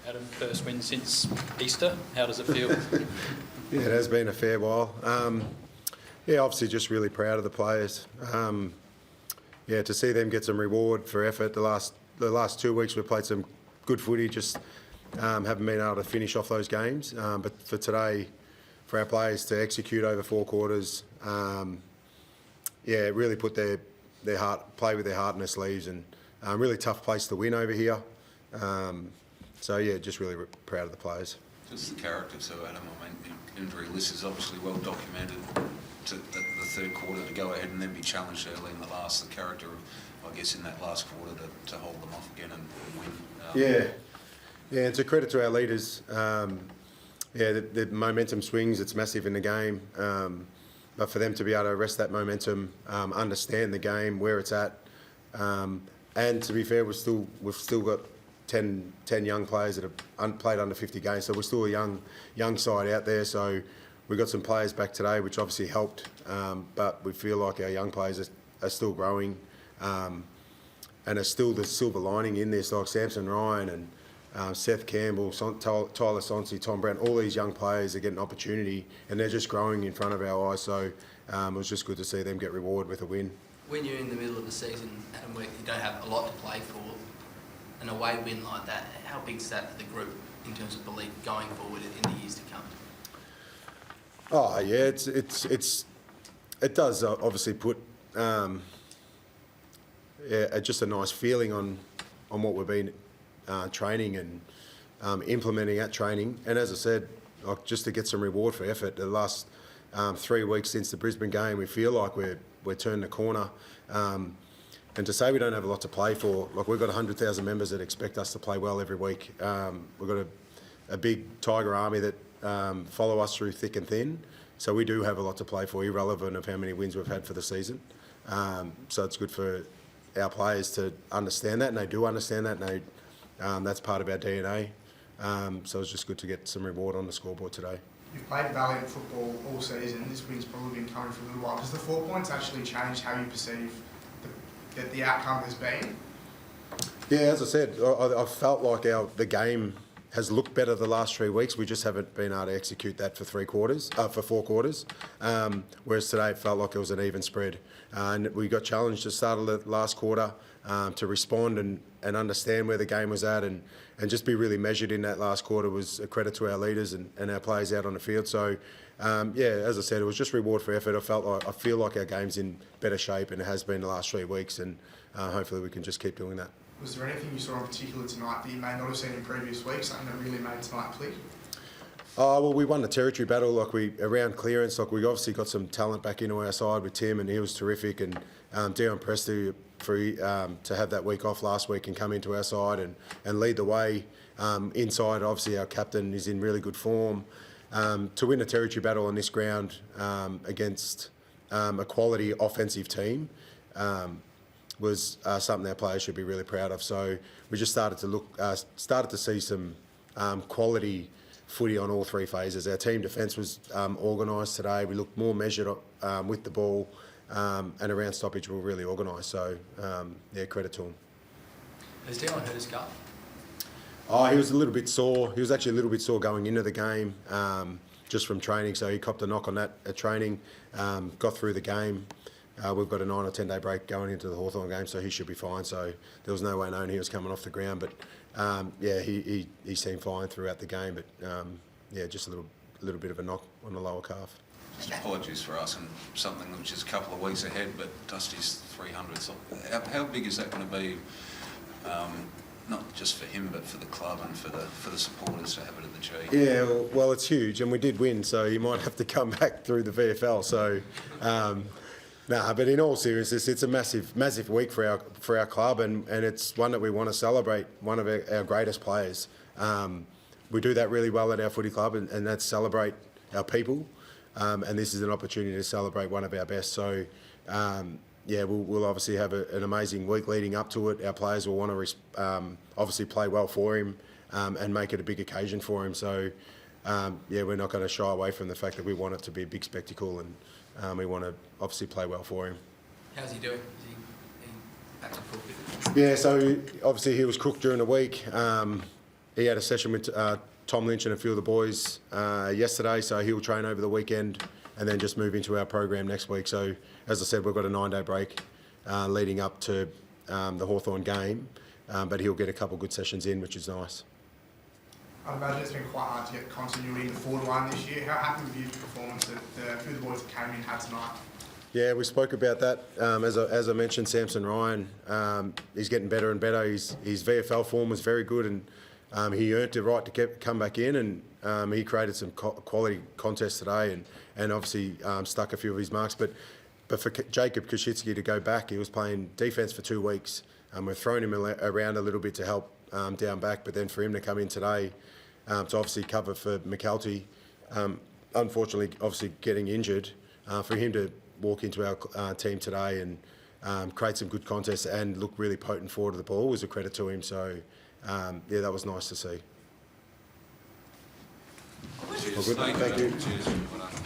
Adam, first win since Easter. How does it feel? Yeah, it has been a fair while. Yeah, obviously just really proud of the players. Yeah, to see them get some reward for effort. The last 2 weeks we've played some good footy, just haven't been able to finish off those games. But for today, for our players to execute over 4 quarters, yeah, really put their play with their heart in their sleeves, and really tough place to win over here. So yeah, just really proud of the players. Just the character too, Adam. I mean, the injury list is obviously well documented. To the third quarter to go ahead and then be challenged early in the last. The character, I guess, in that last quarter to hold them off again and win. Yeah, it's a credit to our leaders. Yeah, the momentum swings. It's massive in the game. But for them to be able to arrest that momentum, understand the game, where it's at, and to be fair, we've still got 10 young players that have played under 50 games, so we're still a young side out there. So we got some players back today, which obviously helped, but we feel like our young players are still growing, and are still the silver lining in this, like Samson Ryan and Seth Campbell, Tyler Sonsi, Tom Brown. All these young players are getting opportunity, and they're just growing in front of our eyes. So it was just good to see them get rewarded with a win. When you're in the middle of the season, Adam, where you don't have a lot to play for, an away win like that, how big is that for the group in terms of belief going forward in the years to come? Oh yeah, it does obviously put just a nice feeling on what we've been training and implementing at training. And as I said, like, just to get some reward for effort. The last 3 weeks since the Brisbane game, we feel like we're turning the corner. And to say we don't have a lot to play for, like, we've got 100,000 members that expect us to play well every week. We've got a big Tiger army that follow us through thick and thin. So we do have a lot to play for, irrelevant of how many wins we've had for the season. So it's good for our players to understand that, and they do understand that, and that's part of our DNA. So it's just good to get some reward on the scoreboard today. You've played valiant football all season. This win's probably been coming for a little while. Has the 4 points actually changed how you perceive that the outcome has been? Yeah, as I said, I felt like the game has looked better the last 3 weeks. We just haven't been able to execute that for 4 quarters. Whereas today it felt like it was an even spread. And we got challenged to start of the last quarter to respond and understand where the game was at, and just be really measured in that last quarter was a credit to our leaders and our players out on the field. So yeah, as I said, it was just reward for effort. I feel like our game's in better shape, and it has been the last 3 weeks, and hopefully we can just keep doing that. Was there anything you saw in particular tonight that you may not have seen in previous weeks, something that really made tonight click? Well, we won the territory battle. Like, around clearance, like, we obviously got some talent back into our side with Tim, and he was terrific. And Dion Presti to have that week off last week and come into our side and lead the way inside. Obviously, our captain is in really good form. To win a territory battle on this ground against a quality offensive team was something our players should be really proud of. So we just started to see some quality footy on all 3 phases. Our team defence was organised today. We looked more measured with the ball, and around stoppage we were really organised. So yeah, credit to him. Has Dion hurt his gut? Oh, he was a little bit sore. He was actually a little bit sore going into the game, just from training. So he copped a knock on that at training, got through the game. We've got a 9 or 10 day break going into the Hawthorn game, so he should be fine. So there was no way knowing he was coming off the ground. But yeah, he seemed fine throughout the game. But yeah, just a little bit of a knock on the lower calf. Just apologies for us and something which is a couple of weeks ahead, but Dusty's 300. So how big is that going to be? Not just for him, but for the club and for the supporters to have it at the G. Yeah, well, it's huge, and we did win, so he might have to come back through the VFL. So, but in all seriousness, it's a massive week for our club, and it's one that we want to celebrate one of our greatest players. We do that really well at our footy club, and that's celebrate our people, and this is an opportunity to celebrate one of our best. So. Yeah, we'll obviously have an amazing week leading up to it. Our players will want to obviously play well for him and make it a big occasion for him. So, yeah, we're not going to shy away from the fact that we want it to be a big spectacle, and we want to obviously play well for him. How's he doing? Is he back to full fit? Yeah, so obviously he was cooked during the week. he had a session with Tom Lynch and a few of the boys yesterday, so he'll train over the weekend and then just move into our program next week. So, as I said, we've got a 9-day break leading up to the Hawthorn game, but he'll get a couple of good sessions in, which is nice. I'd imagine it's been quite hard to get continuity in the forward line this year. How happy with your performance that a few of the boys that came in had tonight? Yeah, we spoke about that. As I mentioned, Samson Ryan, he's getting better and better. His VFL form was very good, and he earned the right to come back in, and he created some quality contests today, and obviously stuck a few of his marks. But for Jacob Koshitsky to go back, he was playing defence for 2 weeks. We've thrown him around a little bit to help down back, but then for him to come in today to obviously cover for McKelty, unfortunately, obviously getting injured, for him to walk into our team today and create some good contests and look really potent forward to the ball was a credit to him. So, yeah, that was nice to see. Cheers. All good. Thank you. Cheers.